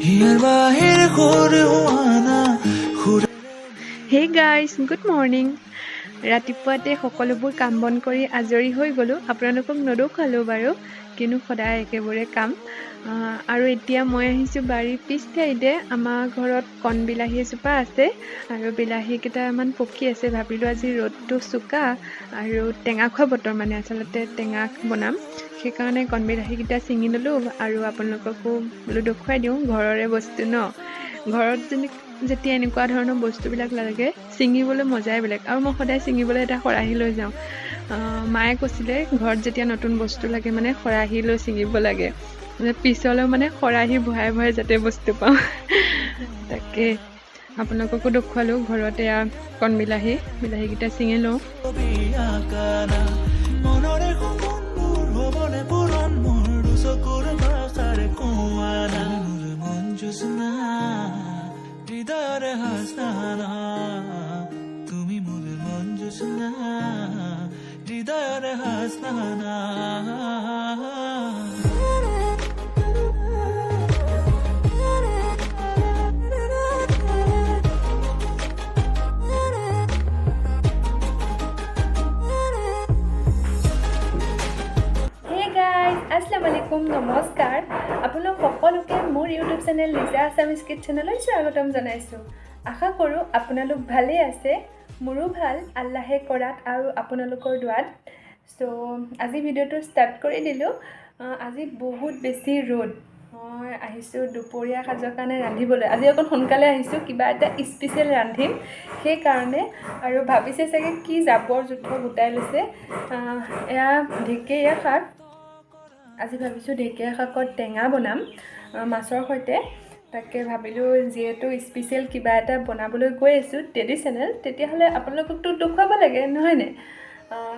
Hey guys, good morning. ৰাতিপুৱাতে সকলোবোৰ কাম বন কৰি আজৰি হৈ গ'লো। আপোনালোকক নদৌখালো বাৰু, কিন্তু সদায় একেবোৰে কাম। আৰু এতিয়া মই আহিছোঁ বাৰীৰ পিছ ঠাইতে। আমাৰ ঘৰত কণ বিলাহী এজোপা আছে আৰু বিলাহী কেইটামান পকি আছে। ভাবিলোঁ আজি ৰ'দটো চোকা আৰু টেঙা খোৱা বতৰ, মানে আচলতে টেঙা বনাম, সেইকাৰণে কণ বিলাহীকেইটা ছিঙি ল'লোঁ আৰু আপোনালোককো বোলো দেখুৱাই দিওঁ, ঘৰৰে বস্তু ন। ঘৰত যেতিয়া এনেকুৱা ধৰণৰ বস্তুবিলাক লাগে ছিঙিবলৈ মজাই বেলেগ। আৰু মই সদায় ছিঙিবলৈ এটা খৰাহী লৈ যাওঁ। মায়ে কৈছিলে ঘৰত যেতিয়া নতুন বস্তু লাগে মানে খৰাহী লৈ ছিঙিব লাগে, পিছলৈও মানে খৰাহী ভৰাই ভৰাই যাতে বস্তু পাওঁ। তাকে আপোনালোককো দেখুৱালোঁ ঘৰত এয়া কণ বিলাহীকেইটা ছিঙি লওঁ। তুমি মোৰ মন জোছনা হৃদয়ৰে হাসনা। আসসালামুআলাইকুম, নমস্কাৰ। আপোনালোক সকলোকে মোৰ ইউটিউব চেনেল লিজা আছামিজ কিটচেনলৈ স্বাগতম জনাইছোঁ। আশা কৰোঁ আপোনালোক ভালেই আছে, মোৰো ভাল, আল্লাহে কৰাত আৰু আপোনালোকৰ দুৱাত। চ' আজি ভিডিঅ'টো ষ্টাৰ্ট কৰি দিলোঁ। আজি বহুত বেছি ৰ'দ। মই আহিছোঁ দুপৰীয়া সাজৰ কাৰণে ৰান্ধিবলৈ। আজি অকণ সোনকালে আহিছোঁ, কিবা এটা স্পেচিয়েল ৰান্ধিম সেইকাৰণে। আৰু ভাবিছে চাগে কি জাবৰ জোঁথৰ গোটাই লৈছে। এয়া ঢেকীয়া শাক। আজি ভাবিছোঁ ঢেকীয়া শাকত টেঙা বনাম মাছৰ সৈতে। তাকে ভাবিলোঁ যিহেতু স্পেচিয়েল কিবা এটা বনাবলৈ গৈ আছোঁ ট্ৰেডিশ্যনেল, তেতিয়াহ'লে আপোনালোককতো দেখুৱাব লাগে নহয়নে?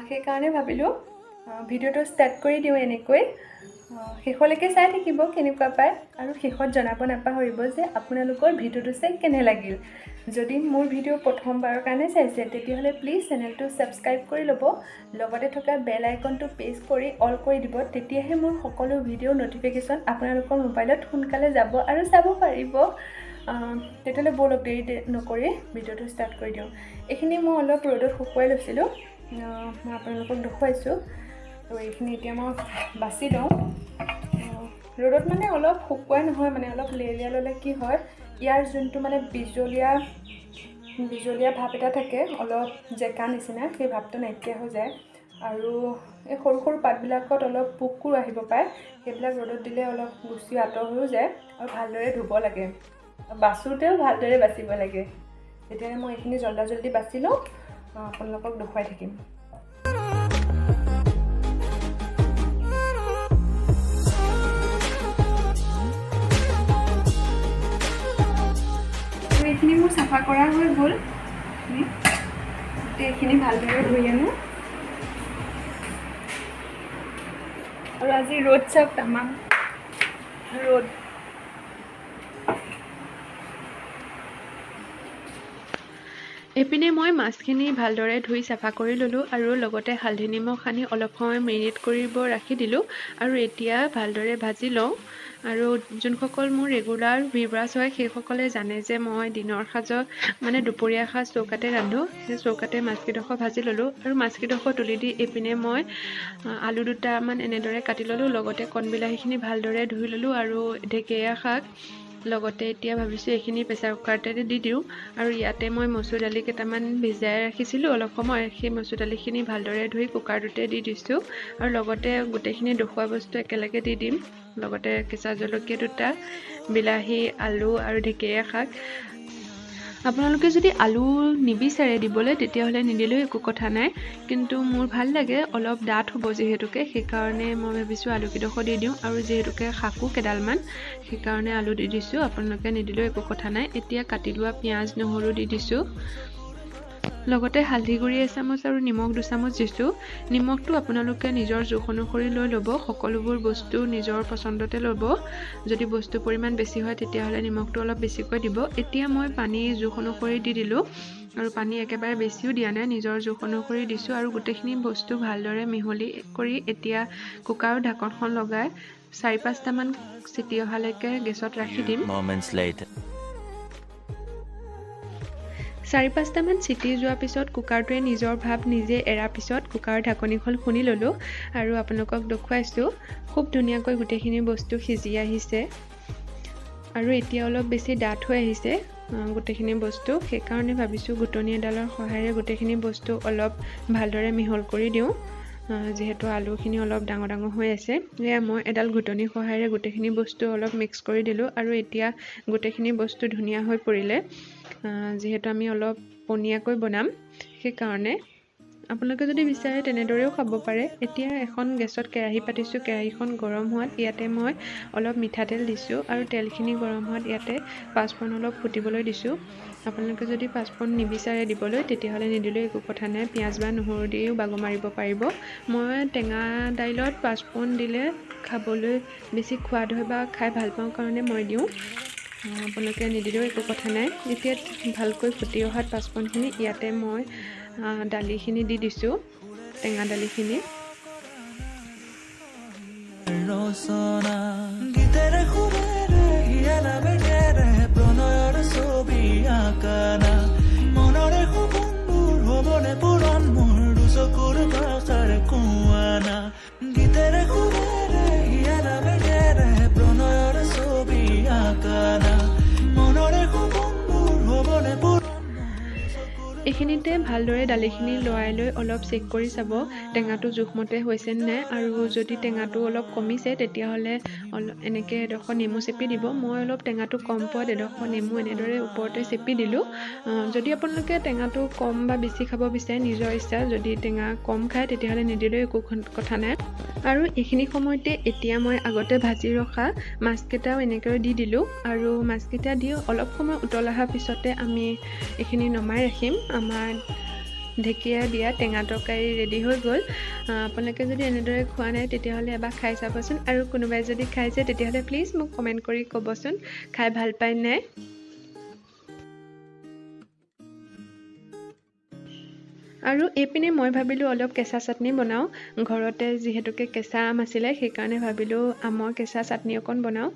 সেইকাৰণে ভাবিলোঁ ভিডিঅ'টো ষ্টাৰ্ট কৰি দিওঁ এনেকৈ। শেষলৈকে চাই থাকিব কেনেকুৱা পায়, আৰু শেষত জনাব নাপাহৰিব যে আপোনালোকৰ ভিডিঅ'টো চাই কেনে লাগিল। যদি মোৰ ভিডিঅ' প্ৰথমবাৰৰ কাৰণে চাইছে তেতিয়াহ'লে প্লিজ চেনেলটো ছাবস্ক্ৰাইব কৰি ল'ব, লগতে থকা বেল আইকনটো প্ৰেছ কৰি অল কৰি দিব। তেতিয়াহে মোৰ সকলো ভিডিঅ'ৰ ন'টিফিকেশ্যন আপোনালোকৰ মোবাইলত সোনকালে যাব আৰু চাব পাৰিব। তেতিয়াহ'লে ব'লক দেৰি নকৰি ভিডিঅ'টো ষ্টাৰ্ট কৰি দিওঁ। এইখিনি মই অলপ ৰ'দত শুকুৱাই লৈছিলোঁ, মই আপোনালোকক দেখুৱাইছোঁ। তো এইখিনি এতিয়া মই বাছি লওঁ। ৰ'দত মানে অলপ শুকুৱাই নহয়, মানে অলপ লেৰেলীয়া ল'লে কি হয়, ইয়াৰ যোনটো মানে বিজলীয়া ভাৱ এটা থাকে, অলপ জেকা নিচিনা, সেই ভাৱটো নাইকিয়া হৈ যায়। আৰু এই সৰু সৰু পাতবিলাকত অলপ পোকো আহিব পাৰে, সেইবিলাক ৰ'দত দিলে অলপ গুচি আঁতৰ হৈও যায়। আৰু ভালদৰে ধুব লাগে, বাছোঁতেও ভালদৰে বাচিব লাগে। তেতিয়াহে মই এইখিনি জল্দি বাছি লওঁ, আপোনালোকক দেখুৱাই থাকিম। এইখিনি মোৰ চাফা কৰা হৈ গ'ল। এইখিনি ভালদৰে ধুই আনো। আৰু আজি ৰ'দ চাওক, তামাম ৰ'দ। এইপিনে মই মাছখিনি ভালদৰে ধুই চাফা কৰি ল'লোঁ আৰু লগতে হালধি নিমখ সানি অলপ সময় মেৰিনেট কৰিব ৰাখি দিলোঁ। আৰু এতিয়া ভালদৰে ভাজি লওঁ। আৰু যোনসকল মোৰ ৰেগুলাৰ ভিউৱাৰ্ছ হয় সেইসকলে জানে যে মই দিনৰ সাজত মানে দুপৰীয়া সাজ চৌকাতে ৰান্ধোঁ। সেই চৌকাতে মাছকেইডোখৰ ভাজি ল'লোঁ আৰু মাছকেইডোখৰ তুলি দি এইপিনে মই আলু দুটামান এনেদৰে কাটি ল'লোঁ। লগতে কণ বিলাহীখিনি ভালদৰে ধুই ল'লোঁ আৰু ঢেকীয়া শাক লগতে এতিয়া ভাবিছোঁ এইখিনি প্ৰেছাৰ কুকাৰতে দি দিওঁ। আৰু ইয়াতে মই মচুৰ দালি কেইটামান ভিজাই ৰাখিছিলোঁ অলপ সময়, সেই মচুৰ দালিখিনি ভালদৰে ধুই কুকাৰটোতে দি দিছোঁ। আৰু লগতে গোটেইখিনি দেখুওৱা বস্তু একেলগে দি দিম, লগতে কেঁচা জলকীয়া দুটা, বিলাহী, আলু আৰু ঢেকীয়া শাক। আপোনালোকে যদি আলু নিবিচাৰে দিবলৈ তেতিয়াহ'লে নিদিলেও একো কথা নাই, কিন্তু মোৰ ভাল লাগে অলপ ডাঠ হ'ব যিহেতুকে, সেইকাৰণে মই ভাবিছোঁ আলুকেইডোখৰ দি দিওঁ। আৰু যিহেতুকে শাকো কেইডালমান, সেইকাৰণে আলু দি দিছোঁ, আপোনালোকে নিদিলেও একো কথা নাই। এতিয়া কাটি লোৱা পিঁয়াজ নহৰু দি দিছোঁ, লগতে হালধি গুড়ি এচামুচ আৰু নিমখ 2 চামুচ দিছোঁ। নিমখটো আপোনালোকে নিজৰ জোখ অনুসৰি লৈ ল'ব, সকলোবোৰ বস্তু নিজৰ পচন্দতে ল'ব। যদি বস্তু পৰিমাণ বেছি হয় তেতিয়াহ'লে নিমখটো অলপ বেছিকৈ দিব। এতিয়া মই পানী জোখ অনুসৰি দি দিলোঁ, আৰু পানী একেবাৰে বেছিও দিয়া নাই, নিজৰ জোখ অনুসৰি দিছোঁ। আৰু গোটেইখিনি বস্তু ভালদৰে মিহলি কৰি এতিয়া কুকাৰৰ ঢাকনখন লগাই 4-5টামান চিটি অহালৈকে গেছত ৰাখি দিম। Moments later. 4-5টামান চিটি যোৱাৰ পিছত কুকাৰটোৱে নিজৰ ভাৱ নিজে এৰাৰ পিছত কুকাৰৰ ঢাকনিখন খুলি ল'লোঁ আৰু আপোনালোকক দেখুৱাইছোঁ খুব ধুনীয়াকৈ গোটেইখিনি বস্তু সিজি আহিছে আৰু এতিয়া অলপ বেছি ডাঠ হৈ আহিছে গোটেইখিনি বস্তু। সেইকাৰণে ভাবিছোঁ ঘুটনি এডালৰ সহায়েৰে গোটেইখিনি বস্তু অলপ ভালদৰে মিহল কৰি দিওঁ। যিহেতু আলুখিনি অলপ ডাঙৰ ডাঙৰ হৈ আছে, এয়া মই এডাল ঘুটনিৰ সহায়েৰে গোটেইখিনি বস্তু অলপ মিক্স কৰি দিলোঁ আৰু এতিয়া গোটেইখিনি বস্তু ধুনীয়া হৈ পৰিলে। যিহেতু আমি অলপ পনীয়াকৈ বনাম, সেইকাৰণে আপোনালোকে যদি বিচাৰে তেনেদৰেও খাব পাৰে। এতিয়া এখন গেছত কেৰাহী পাতিছোঁ। কেৰাহীখন গৰম হোৱাত ইয়াতে মই অলপ মিঠাতেল দিছোঁ আৰু তেলখিনি গৰম হোৱাত ইয়াতে পাঁচফোৰণ অলপ ফুটিবলৈ দিছোঁ। আপোনালোকে যদি পাঁচফোৰণ নিবিচাৰে দিবলৈ তেতিয়াহ'লে নিদিলেও একো কথা নাই, পিঁয়াজ বা নহৰু দিও বাগৰ মাৰিব পাৰিব। মই টেঙা দাইলত পাঁচফোৰণ দিলে খাবলৈ বেছি সোৱাদ হয় বা খাই ভাল পাওঁ কাৰণে মই দিওঁ, আপোনালোকে নিদিলেও একো কথা নাই। এতিয়া ভালকৈ ফুটি অহাত পাঁচফোৰণখিনি ইয়াতে মই দালিখিনি দি দিছোঁ, টেঙা দালিখিনি। ৰচনা গীতেৰে সুৰেৰে হিয়ালা বেগেৰে প্ৰণয়ৰ ছবি আঁকানা মনৰে সপোনবোৰ হ'বনে পূৰণ মোৰ দুচকুৰ ভাষাৰ কোৱানা গীতেৰে সুৰেৰে হিয়ালা বেগেৰে প্ৰণয়ৰ ছবি আঁকানা মনৰে সপোনবোৰ হ'বনে পূৰণ। এইখিনিতে ভালদৰে দালিখিনি লৰাই লৈ অলপ চেক কৰি চাব টেঙাটো জোখমতে হৈছে নে নাই, আৰু যদি টেঙাটো অলপ কমিছে তেতিয়াহ'লে এনেকৈ এডোখৰ নেমু চেপি দিব। মই অলপ টেঙাটো কম পোৱাত এডোখৰ নেমু এনেদৰে ওপৰতে চেপি দিলোঁ। যদি আপোনালোকে টেঙাটো কম বা বেছি খাব বিচাৰে নিজৰ ইচ্ছা, যদি টেঙা কম খায় তেতিয়াহ'লে নিদিলেও একো কথা নাই। আৰু এইখিনি সময়তে এতিয়া মই আগতে ভাজি ৰখা মাছকেইটাও এনেকৈ দি দিলোঁ আৰু মাছকেইটা দি অলপ সময় উতল অহাৰ পিছতে আমি এইখিনি নমাই ৰাখিম। আমাৰ ঢেকীয়া দিয়া টেঙা তৰকাৰী ৰেডি হৈ গ'ল। আপোনালোকে যদি এনেদৰে খোৱা নাই তেতিয়াহ'লে এবাৰ খাই চাবচোন, আৰু কোনোবাই যদি খাইছে তেতিয়াহ'লে প্লিজ মোক কমেণ্ট কৰি ক'বচোন খাই ভাল পায় নাই। আৰু এইপিনে মই ভাবিলোঁ অলপ কেঁচা চাটনি বনাওঁ। ঘৰতে যিহেতুকে কেঁচা আম আছিলে সেইকাৰণে ভাবিলোঁ আমৰ কেঁচা চাটনি অকণ বনাওঁ।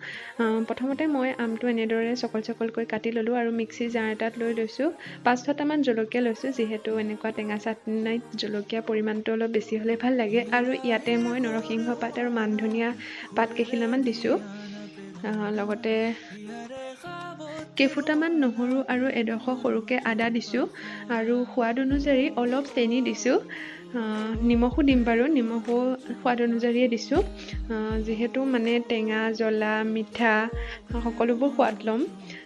প্ৰথমতে মই আমটো এনেদৰে চকল চকলকৈ কাটি ল'লোঁ আৰু মিক্সি জাৰ এটাত লৈ লৈছোঁ। 5-6টামান জলকীয়া লৈছোঁ, যিহেতু এনেকুৱা টেঙা চাটনিত জলকীয়া পৰিমাণটো অলপ বেছি হ'লে ভাল লাগে। আৰু ইয়াতে মই নৰসিংহ পাত আৰু মান ধনিয়া পাত কেইখিলামান দিছোঁ, লগতে কেইফুটামান নহৰু আৰু এডোখৰ সৰুকৈ আদা দিছোঁ আৰু সোৱাদ অনুযায়ী অলপ চেনি দিছোঁ। নিমখো দিম বাৰু, নিমখো সোৱাদ অনুযায়ীয়ে দিছোঁ, যিহেতু মানে টেঙা জ্বলা মিঠা সকলোবোৰ সোৱাদ ল'ম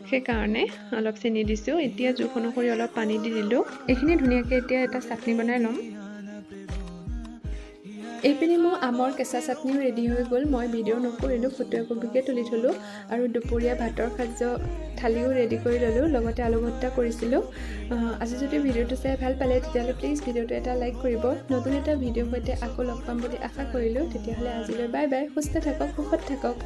সেইকাৰণে অলপ চেনি দিছোঁ। এতিয়া জোখ অনুসৰি অলপ পানী দি দিলোঁ। এইখিনি ধুনীয়াকৈ এতিয়া এটা চাটনি বনাই ল'ম। এইপিনে মোৰ আমৰ কেঁচা চাটনিও ৰেডি হৈ গ'ল। মই ভিডিঅ' নকৰিলোঁ, ফটো একপিকে তুলি থলোঁ আৰু দুপৰীয়া ভাতৰ সাজ থালিও ৰেডি কৰি ল'লোঁ, লগতে আলু ভৰ্তা কৰিছিলোঁ। আজি যদি ভিডিঅ'টো চাই ভাল পালে তেতিয়াহ'লে প্লিজ ভিডিঅ'টো এটা লাইক কৰিব। নতুন এটা ভিডিঅ'ৰ সৈতে আকৌ লগ পাম বুলি আশা কৰিলোঁ। তেতিয়াহ'লে আজিলৈ বাই বাই, সুস্থ থাকক, সুখত থাকক।